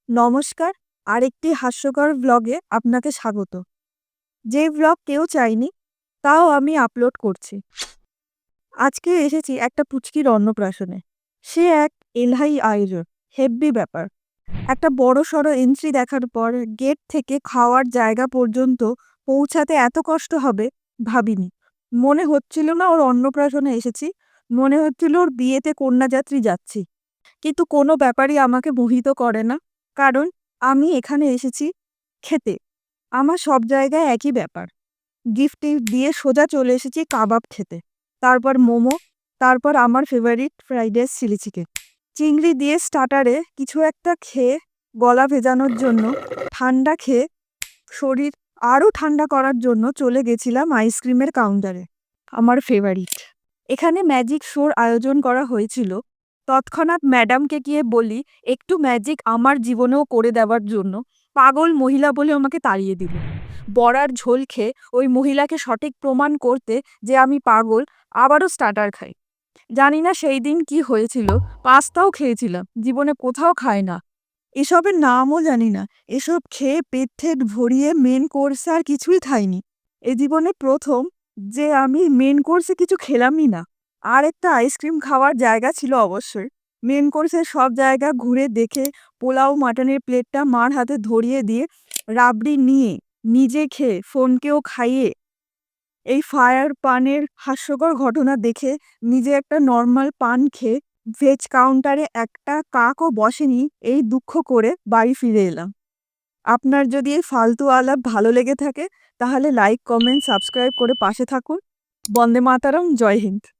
নমস্কার, আরেকটি হাস্যকর ভ্লগে আপনাকে স্বাগত। যে ভ্লগ কেউ চায়নি, তাও আমি আপলোড করছি। আজকে এসেছি একটা পুচকির অন্নপ্রাশনে। সে এক এলাহি আয়োজন, হেব্বি ব্যাপার। একটা বড়সড় এন্ট্রি দেখার পর গেট থেকে খাওয়ার জায়গা পর্যন্ত পৌঁছাতে এত কষ্ট হবে ভাবিনি। মনে হচ্ছিল না ওর অন্নপ্রাশনে এসেছি, মনে হচ্ছিল ওর বিয়েতে কন্যাযাত্রী যাচ্ছি। কিন্তু কোনো ব্যাপারই আমাকে মোহিত করে না, কারণ আমি এখানে এসেছি খেতে। আমার সব জায়গায় একই ব্যাপার। গিফট-টিফট দিয়ে সোজা চলে এসেছি কাবাব খেতে। তারপর মোমো, তারপর আমার favourite fried rice chilli chicken. চিংড়ি দিয়ে স্টার্টারে কিছু একটা খেয়ে গলা ভেজানোর জন্য, ঠান্ডা খেয়ে শরীর আরও ঠান্ডা করার জন্য চলে গেছিলাম আইসক্রিমের কাউন্টারে, আমার ফেভারিট। এখানে ম্যাজিক শোর আয়োজন করা হয়েছিল। তৎক্ষণাৎ ম্যাডামকে গিয়ে বলি একটু ম্যাজিক আমার জীবনেও করে দেওয়ার জন্য। পাগল মহিলা বলে আমাকে তাড়িয়ে দিল। বড়ার ঝোল খেয়ে ওই মহিলাকে সঠিক প্রমাণ করতে যে আমি পাগল, আবারও স্টার্টার খাই। জানি না সেই দিন কি হয়েছিল, পাস্তাও খেয়েছিলাম, জীবনে কোথাও খাই না। এসবের নামও জানি না। এসব খেয়ে পেট ঠেট ভরিয়ে মেন কোর্সে আর কিছুই খাইনি। এ জীবনে প্রথম যে আমি মেন কোর্সে কিছু খেলামই না। আর একটা আইসক্রিম খাওয়ার জায়গা ছিল অবশ্যই। মেন কোর্সের সব জায়গা ঘুরে দেখে পোলাও মাটনের প্লেটটা মার হাতে ধরিয়ে দিয়ে রাবড়ি নিয়ে নিজে খেয়ে ফোনকেও খাইয়ে এই ফায়ার পানের হাস্যকর ঘটনা দেখে নিজে একটা নর্মাল পান খেয়ে ভেজ কাউন্টারে একটা কাকও বসেনি এই দুঃখ করে বাড়ি ফিরে এলাম। আপনার যদি এই ফালতু আলাপ ভালো লেগে থাকে তাহলে লাইক, কমেন্ট, সাবস্ক্রাইব করে পাশে থাকুন। বন্দে মাতারম, জয় হিন্দ।